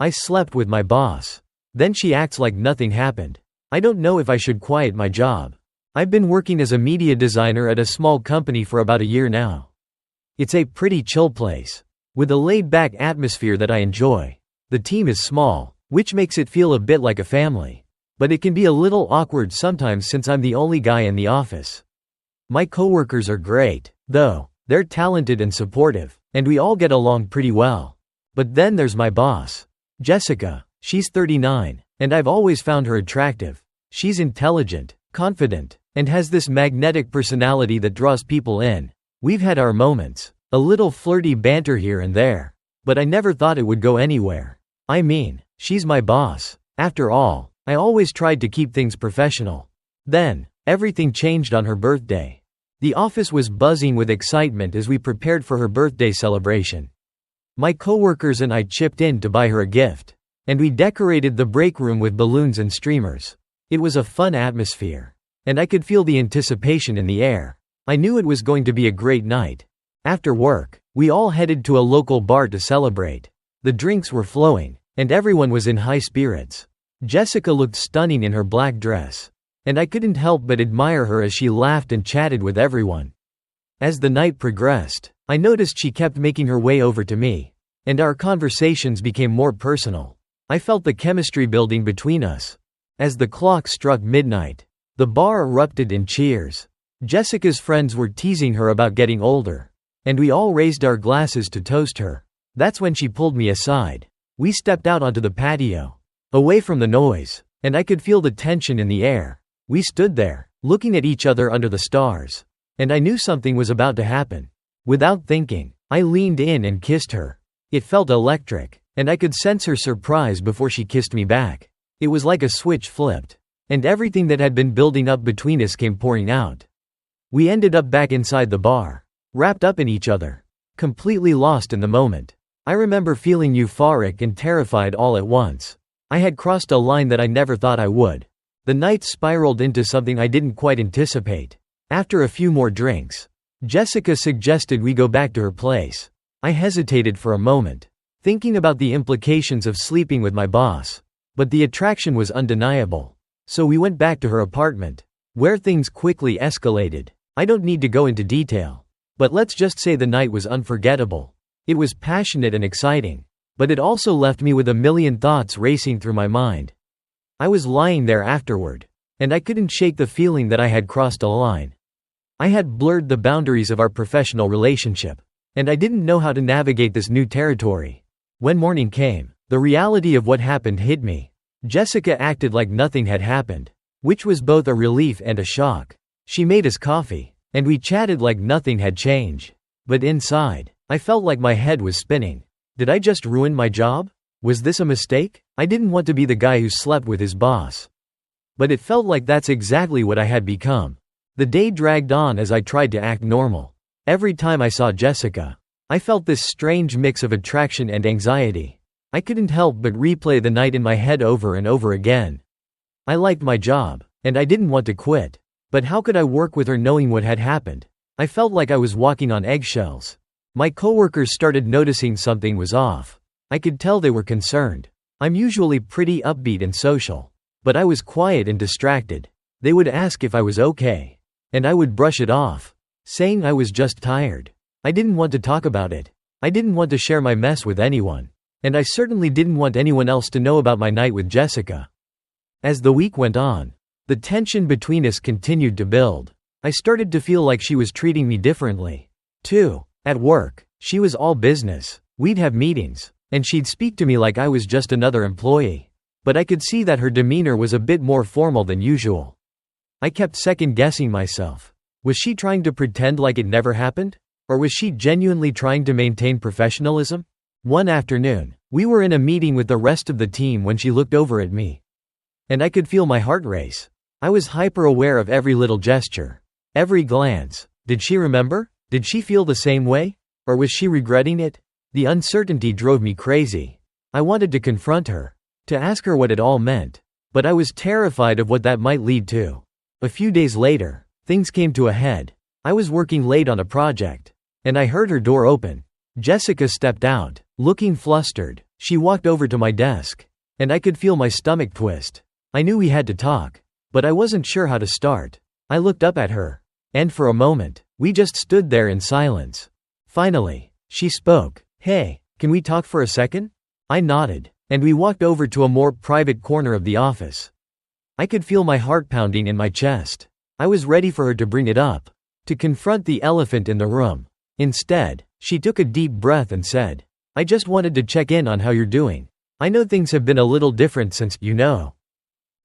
I slept with my boss. Then she acts like nothing happened. I don't know if I should quiet my job. I've been working as a media designer at a small company for about a year now. It's a pretty chill place, with a laid-back atmosphere that I enjoy. The team is small, which makes it feel a bit like a family. But it can be a little awkward sometimes since I'm the only guy in the office. My coworkers are great, though. They're talented and supportive, and we all get along pretty well. But then there's my boss, Jessica. She's 39, and I've always found her attractive. She's intelligent, confident, and has this magnetic personality that draws people in. We've had our moments, a little flirty banter here and there, but I never thought it would go anywhere. I mean, she's my boss. After all, I always tried to keep things professional. Then, everything changed on her birthday. The office was buzzing with excitement as we prepared for her birthday celebration. My coworkers and I chipped in to buy her a gift, and we decorated the break room with balloons and streamers. It was a fun atmosphere, and I could feel the anticipation in the air. I knew it was going to be a great night. After work, we all headed to a local bar to celebrate. The drinks were flowing, and everyone was in high spirits. Jessica looked stunning in her black dress, and I couldn't help but admire her as she laughed and chatted with everyone. As the night progressed, I noticed she kept making her way over to me, and our conversations became more personal. I felt the chemistry building between us. As the clock struck midnight, the bar erupted in cheers. Jessica's friends were teasing her about getting older, and we all raised our glasses to toast her. That's when she pulled me aside. We stepped out onto the patio, away from the noise, and I could feel the tension in the air. We stood there, looking at each other under the stars, and I knew something was about to happen. Without thinking, I leaned in and kissed her. It felt electric, and I could sense her surprise before she kissed me back. It was like a switch flipped, and everything that had been building up between us came pouring out. We ended up back inside the bar, wrapped up in each other, completely lost in the moment. I remember feeling euphoric and terrified all at once. I had crossed a line that I never thought I would. The night spiraled into something I didn't quite anticipate. After a few more drinks, Jessica suggested we go back to her place. I hesitated for a moment, thinking about the implications of sleeping with my boss, but the attraction was undeniable. So we went back to her apartment, where things quickly escalated. I don't need to go into detail, but let's just say the night was unforgettable. It was passionate and exciting, but it also left me with a million thoughts racing through my mind. I was lying there afterward, and I couldn't shake the feeling that I had crossed a line. I had blurred the boundaries of our professional relationship, and I didn't know how to navigate this new territory. When morning came, the reality of what happened hit me. Jessica acted like nothing had happened, which was both a relief and a shock. She made us coffee, and we chatted like nothing had changed. But inside, I felt like my head was spinning. Did I just ruin my job? Was this a mistake? I didn't want to be the guy who slept with his boss. But it felt like that's exactly what I had become. The day dragged on as I tried to act normal. Every time I saw Jessica, I felt this strange mix of attraction and anxiety. I couldn't help but replay the night in my head over and over again. I liked my job, and I didn't want to quit. But how could I work with her knowing what had happened? I felt like I was walking on eggshells. My coworkers started noticing something was off. I could tell they were concerned. I'm usually pretty upbeat and social, but I was quiet and distracted. They would ask if I was okay, and I would brush it off, saying I was just tired. I didn't want to talk about it. I didn't want to share my mess with anyone, and I certainly didn't want anyone else to know about my night with Jessica. As the week went on, the tension between us continued to build. I started to feel like she was treating me differently, too. At work, she was all business. We'd have meetings, and she'd speak to me like I was just another employee. But I could see that her demeanor was a bit more formal than usual. I kept second-guessing myself. Was she trying to pretend like it never happened? Or was she genuinely trying to maintain professionalism? One afternoon, we were in a meeting with the rest of the team when she looked over at me. And I could feel my heart race. I was hyper-aware of every little gesture, every glance. Did she remember? Did she feel the same way? Or was she regretting it? The uncertainty drove me crazy. I wanted to confront her, to ask her what it all meant, but I was terrified of what that might lead to. A few days later, things came to a head. I was working late on a project, and I heard her door open. Jessica stepped out, looking flustered. She walked over to my desk, and I could feel my stomach twist. I knew we had to talk, but I wasn't sure how to start. I looked up at her, and for a moment, we just stood there in silence. Finally, she spoke. "Hey, can we talk for a second?" I nodded, and we walked over to a more private corner of the office. I could feel my heart pounding in my chest. I was ready for her to bring it up, to confront the elephant in the room. Instead, she took a deep breath and said, "I just wanted to check in on how you're doing. I know things have been a little different since, you know."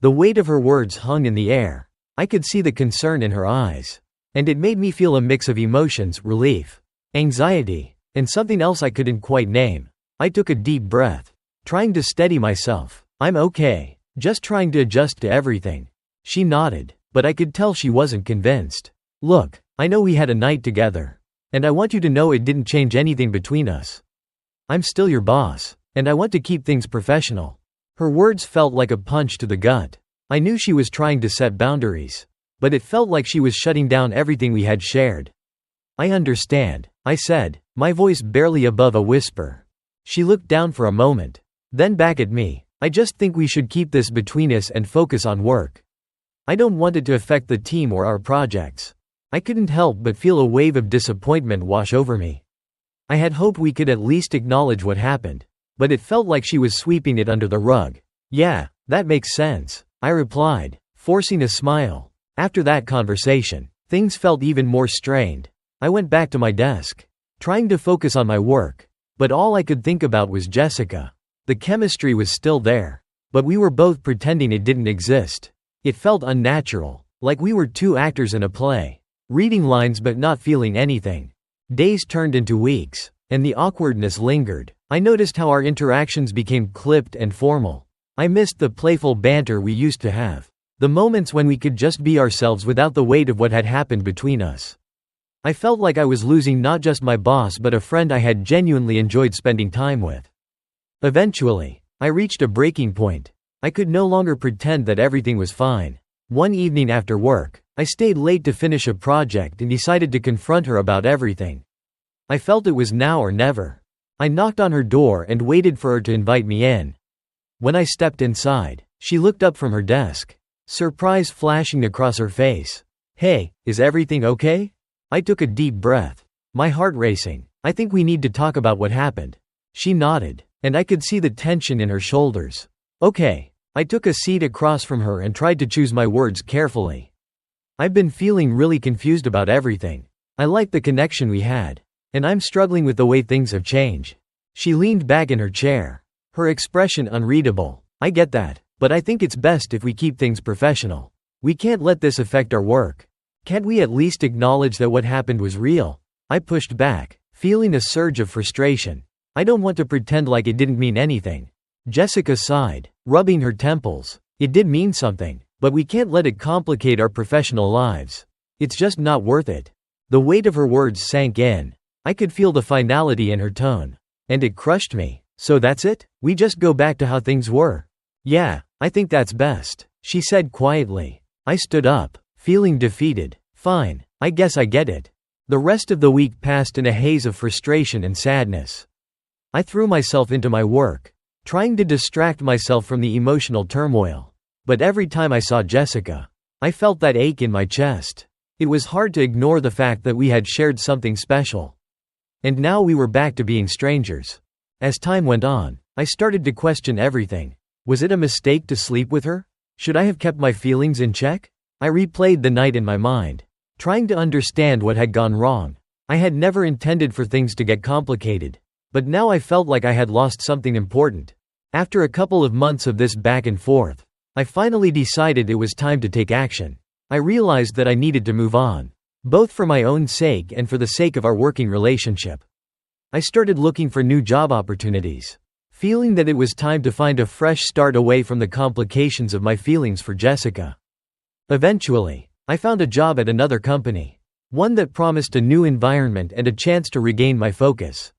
The weight of her words hung in the air. I could see the concern in her eyes, and it made me feel a mix of emotions: relief, anxiety, and something else I couldn't quite name. I took a deep breath, trying to steady myself. "I'm okay, just trying to adjust to everything." She nodded, but I could tell she wasn't convinced. "Look, I know we had a night together, and I want you to know it didn't change anything between us. I'm still your boss, and I want to keep things professional." Her words felt like a punch to the gut. I knew she was trying to set boundaries, but it felt like she was shutting down everything we had shared. "I understand," I said, my voice barely above a whisper. She looked down for a moment, then back at me. "I just think we should keep this between us and focus on work. I don't want it to affect the team or our projects." I couldn't help but feel a wave of disappointment wash over me. I had hoped we could at least acknowledge what happened, but it felt like she was sweeping it under the rug. "Yeah, that makes sense," I replied, forcing a smile. After that conversation, things felt even more strained. I went back to my desk, trying to focus on my work, but all I could think about was Jessica. The chemistry was still there, but we were both pretending it didn't exist. It felt unnatural, like we were two actors in a play, reading lines but not feeling anything. Days turned into weeks, and the awkwardness lingered. I noticed how our interactions became clipped and formal. I missed the playful banter we used to have, the moments when we could just be ourselves without the weight of what had happened between us. I felt like I was losing not just my boss but a friend I had genuinely enjoyed spending time with. Eventually, I reached a breaking point. I could no longer pretend that everything was fine. One evening after work, I stayed late to finish a project and decided to confront her about everything. I felt it was now or never. I knocked on her door and waited for her to invite me in. When I stepped inside, she looked up from her desk, surprise flashing across her face. "Hey, is everything okay?" I took a deep breath, my heart racing. "I think we need to talk about what happened." She nodded, and I could see the tension in her shoulders. "Okay." I took a seat across from her and tried to choose my words carefully. "I've been feeling really confused about everything. I liked the connection we had, and I'm struggling with the way things have changed." She leaned back in her chair, her expression unreadable. "I get that, but I think it's best if we keep things professional. We can't let this affect our work. Can't we at least acknowledge that what happened was real?" I pushed back, feeling a surge of frustration. "I don't want to pretend like it didn't mean anything." Jessica sighed, rubbing her temples. "It did mean something, but we can't let it complicate our professional lives. It's just not worth it." The weight of her words sank in. I could feel the finality in her tone, and it crushed me. "So that's it? We just go back to how things were?" "Yeah, I think that's best," she said quietly. I stood up, feeling defeated. "Fine, I guess I get it." The rest of the week passed in a haze of frustration and sadness. I threw myself into my work, trying to distract myself from the emotional turmoil. But every time I saw Jessica, I felt that ache in my chest. It was hard to ignore the fact that we had shared something special. And now we were back to being strangers. As time went on, I started to question everything. Was it a mistake to sleep with her? Should I have kept my feelings in check? I replayed the night in my mind, trying to understand what had gone wrong. I had never intended for things to get complicated, but now I felt like I had lost something important. After a couple of months of this back and forth, I finally decided it was time to take action. I realized that I needed to move on, both for my own sake and for the sake of our working relationship. I started looking for new job opportunities, feeling that it was time to find a fresh start away from the complications of my feelings for Jessica. Eventually, I found a job at another company, one that promised a new environment and a chance to regain my focus.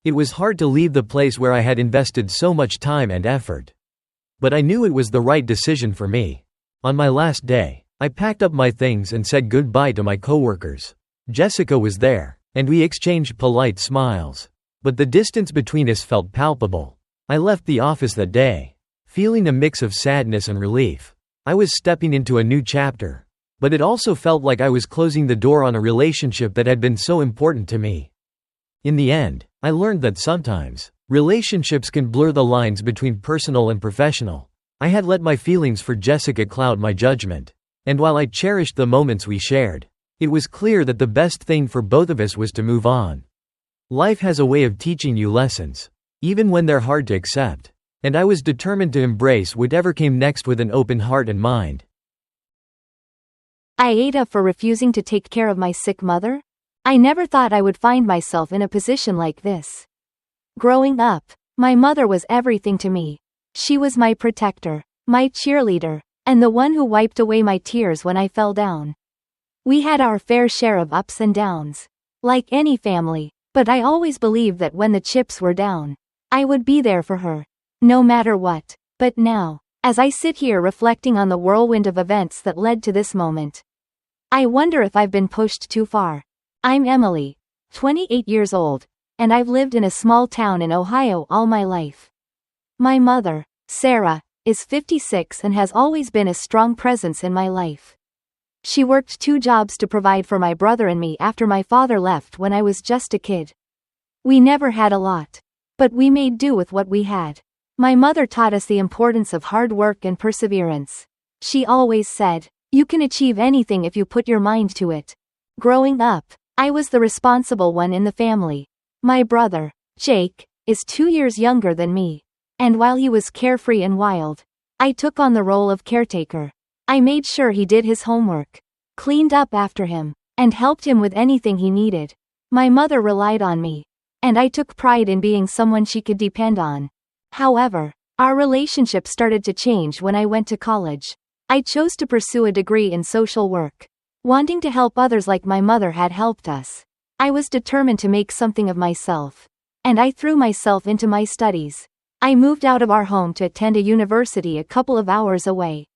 It was hard to leave the place where I had invested so much time and effort. But I knew it was the right decision for me. On my last day, I packed up my things and said goodbye to my coworkers. Jessica was there, and we exchanged polite smiles. but the distance between us felt palpable. I left the office that day, feeling a mix of sadness and relief. I was stepping into a new chapter, but it also felt like I was closing the door on a relationship that had been so important to me. In the end, I learned that sometimes, relationships can blur the lines between personal and professional. I had let my feelings for Jessica cloud my judgment, and while I cherished the moments we shared, it was clear that the best thing for both of us was to move on. Life has a way of teaching you lessons, even when they're hard to accept, and I was determined to embrace whatever came next with an open heart and mind. IATA for refusing to take care of my sick mother? I never thought I would find myself in a position like this. Growing up, my mother was everything to me. She was my protector, my cheerleader, and the one who wiped away my tears when I fell down. We had our fair share of ups and downs, like any family, but I always believed that when the chips were down, I would be there for her, no matter what. But now, as I sit here reflecting on the whirlwind of events that led to this moment, I wonder if I've been pushed too far. I'm Emily, 28 years old, and I've lived in a small town in Ohio all my life. My mother, Sarah, is 56 and has always been a strong presence in my life. She worked 2 jobs to provide for my brother and me after my father left when I was just a kid. We never had a lot, but we made do with what we had. My mother taught us the importance of hard work and perseverance. She always said, "You can achieve anything if you put your mind to it." Growing up, I was the responsible one in the family. My brother, Jake, is 2 years younger than me, and while he was carefree and wild, I took on the role of caretaker. I made sure he did his homework, cleaned up after him, and helped him with anything he needed. My mother relied on me, and I took pride in being someone she could depend on. However, our relationship started to change when I went to college. I chose to pursue a degree in social work. Wanting to help others like my mother had helped us, I was determined to make something of myself, and I threw myself into my studies. I moved out of our home to attend a university a couple of hours away,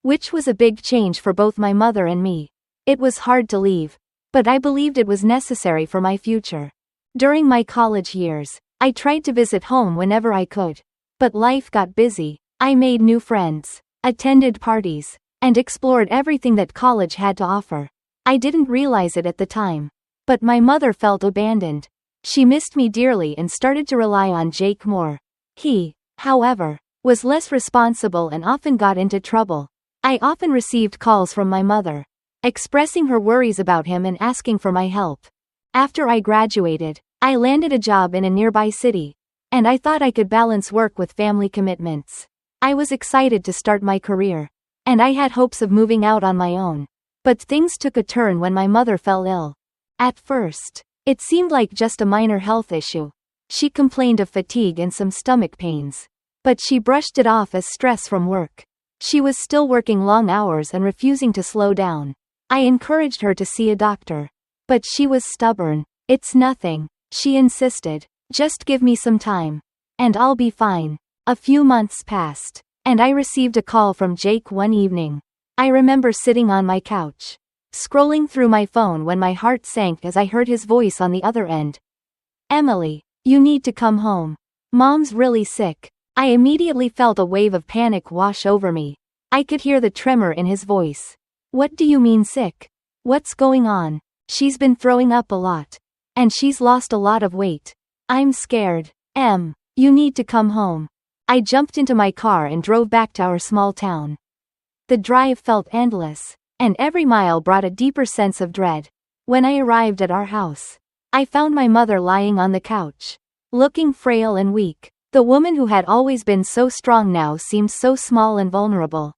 which was a big change for both my mother and me. It was hard to leave, but I believed it was necessary for my future. During my college years, I tried to visit home whenever I could, but life got busy. I made new friends, attended parties, and explored everything that college had to offer. I didn't realize it at the time, but my mother felt abandoned. She missed me dearly and started to rely on Jake more. He, however, was less responsible and often got into trouble. I often received calls from my mother, expressing her worries about him and asking for my help. After I graduated, I landed a job in a nearby city, and I thought I could balance work with family commitments. I was excited to start my career, and I had hopes of moving out on my own. But things took a turn when my mother fell ill. At first, it seemed like just a minor health issue. She complained of fatigue and some stomach pains, but she brushed it off as stress from work. She was still working long hours and refusing to slow down. I encouraged her to see a doctor, but she was stubborn. "It's nothing," she insisted. "Just give me some time, and I'll be fine." A few months passed, and I received a call from Jake one evening. I remember sitting on my couch, scrolling through my phone when my heart sank as I heard his voice on the other end. "Emily, you need to come home. Mom's really sick." I immediately felt a wave of panic wash over me. I could hear the tremor in his voice. "What do you mean sick? What's going on?" "She's been throwing up a lot, and she's lost a lot of weight. I'm scared. You need to come home." I jumped into my car and drove back to our small town. The drive felt endless, and every mile brought a deeper sense of dread. When I arrived at our house, I found my mother lying on the couch, looking frail and weak. The woman who had always been so strong now seemed so small and vulnerable.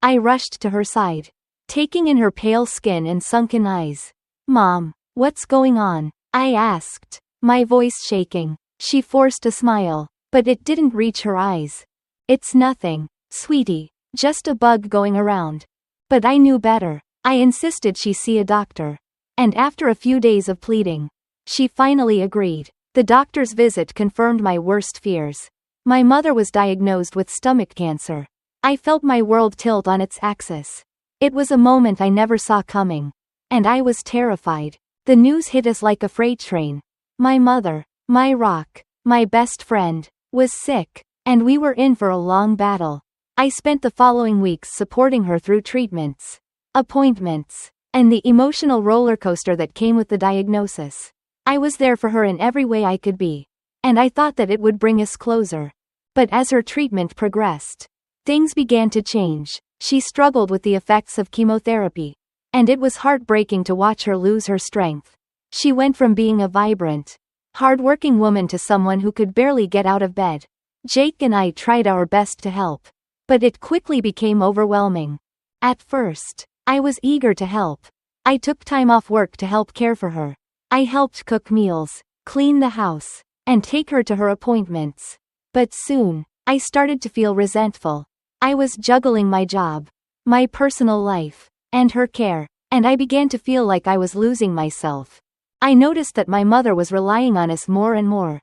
I rushed to her side, taking in her pale skin and sunken eyes. "Mom, what's going on?" I asked, my voice shaking. She forced a smile, but it didn't reach her eyes. "It's nothing, sweetie, just a bug going around." But I knew better. I insisted she see a doctor, and after a few days of pleading, she finally agreed. The doctor's visit confirmed my worst fears. My mother was diagnosed with stomach cancer. I felt my world tilt on its axis. It was a moment I never saw coming, and I was terrified. The news hit us like a freight train. My mother, My rock, my best friend, was sick, and we were in for a long battle. I spent the following weeks supporting her through treatments, appointments, and the emotional roller coaster that came with the diagnosis. I was there for her in every way I could be, and I thought that it would bring us closer. But as her treatment progressed, things began to change. She struggled with the effects of chemotherapy, and it was heartbreaking to watch her lose her strength. She went from being a vibrant, hardworking woman to someone who could barely get out of bed. Jake and I tried our best to help, but it quickly became overwhelming. At first, I was eager to help. I took time off work to help care for her. I helped cook meals, clean the house, and take her to her appointments. But soon, I started to feel resentful. I was juggling my job, my personal life, and her care, and I began to feel like I was losing myself. I noticed that my mother was relying on us more and more.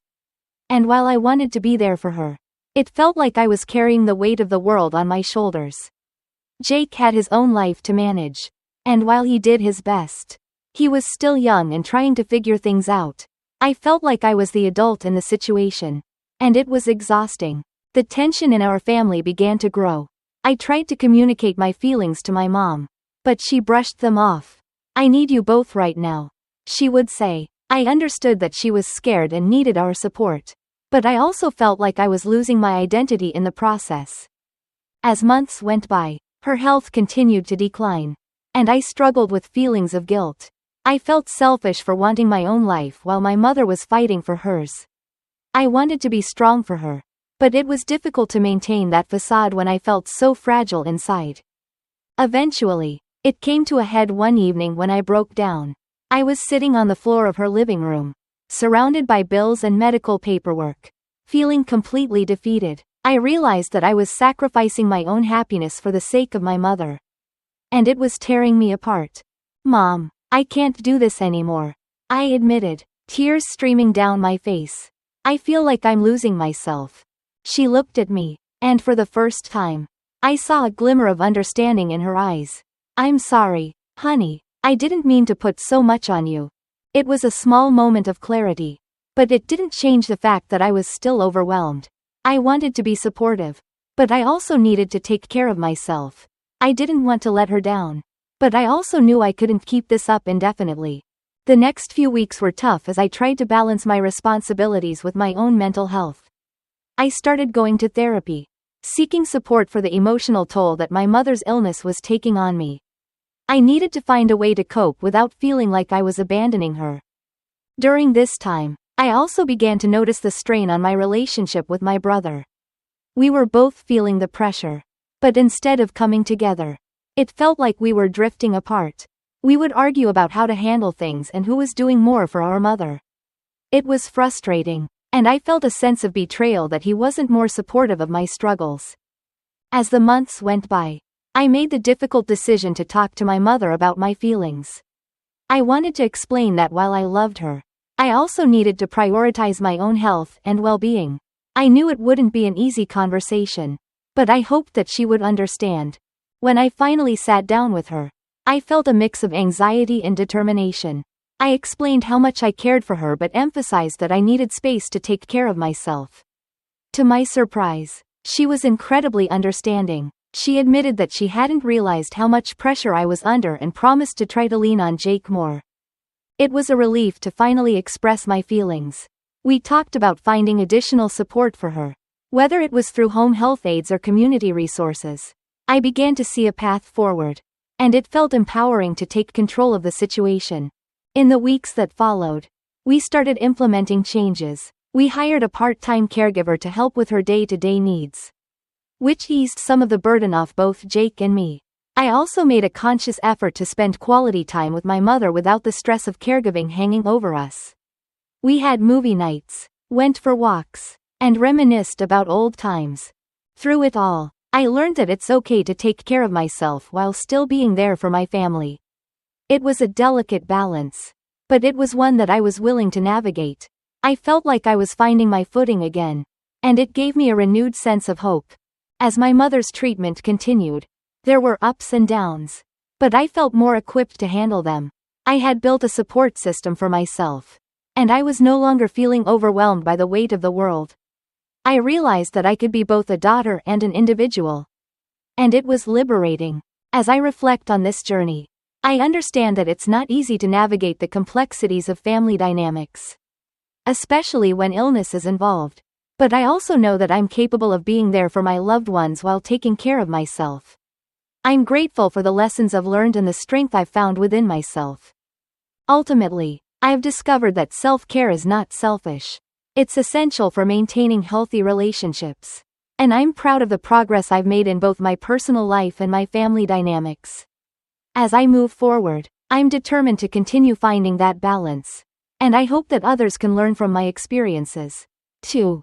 And while I wanted to be there for her, it felt like I was carrying the weight of the world on my shoulders. Jake had his own life to manage, and while he did his best, he was still young and trying to figure things out. I felt like I was the adult in the situation, and it was exhausting. The tension in our family began to grow. I tried to communicate my feelings to my mom, but she brushed them off. "I need you both right now," she would say. I understood that she was scared and needed our support, but I also felt like I was losing my identity in the process. As months went by, her health continued to decline, and I struggled with feelings of guilt. I felt selfish for wanting my own life while my mother was fighting for hers. I wanted to be strong for her, but it was difficult to maintain that facade when I felt so fragile inside. Eventually, it came to a head one evening when I broke down. I was sitting on the floor of her living room, surrounded by bills and medical paperwork, feeling completely defeated. I realized that I was sacrificing my own happiness for the sake of my mother, and it was tearing me apart. "Mom, I can't do this anymore," I admitted, tears streaming down my face. "I feel like I'm losing myself." She looked at me, and for the first time, I saw a glimmer of understanding in her eyes. "I'm sorry, honey. I didn't mean to put so much on you." It was a small moment of clarity, but it didn't change the fact that I was still overwhelmed. I wanted to be supportive, but I also needed to take care of myself. I didn't want to let her down, but I also knew I couldn't keep this up indefinitely. The next few weeks were tough as I tried to balance my responsibilities with my own mental health. I started going to therapy, seeking support for the emotional toll that my mother's illness was taking on me. I needed to find a way to cope without feeling like I was abandoning her. During this time, I also began to notice the strain on my relationship with my brother. We were both feeling the pressure, but instead of coming together, it felt like we were drifting apart. We would argue about how to handle things and who was doing more for our mother. It was frustrating, and I felt a sense of betrayal that he wasn't more supportive of my struggles. As the months went by, I made the difficult decision to talk to my mother about my feelings. I wanted to explain that while I loved her, I also needed to prioritize my own health and well-being. I knew it wouldn't be an easy conversation, but I hoped that she would understand. When I finally sat down with her, I felt a mix of anxiety and determination. I explained how much I cared for her but emphasized that I needed space to take care of myself. To my surprise, she was incredibly understanding. She admitted that she hadn't realized how much pressure I was under and promised to try to lean on Jake more. It was a relief to finally express my feelings. We talked about finding additional support for her, whether it was through home health aides or community resources. I began to see a path forward, and it felt empowering to take control of the situation. In the weeks that followed, we started implementing changes. We hired a part-time caregiver to help with her day-to-day needs, which eased some of the burden off both Jake and me. I also made a conscious effort to spend quality time with my mother without the stress of caregiving hanging over us. We had movie nights, went for walks, and reminisced about old times. Through it all, I learned that it's okay to take care of myself while still being there for my family. It was a delicate balance, but it was one that I was willing to navigate. I felt like I was finding my footing again, and it gave me a renewed sense of hope. As my mother's treatment continued, there were ups and downs, but I felt more equipped to handle them. I had built a support system for myself, and I was no longer feeling overwhelmed by the weight of the world. I realized that I could be both a daughter and an individual. And it was liberating. As I reflect on this journey, I understand that it's not easy to navigate the complexities of family dynamics, especially when illness is involved. But I also know that I'm capable of being there for my loved ones while taking care of myself. I'm grateful for the lessons I've learned and the strength I've found within myself. Ultimately, I've discovered that self-care is not selfish. It's essential for maintaining healthy relationships. And I'm proud of the progress I've made in both my personal life and my family dynamics. As I move forward, I'm determined to continue finding that balance. And I hope that others can learn from my experiences, too.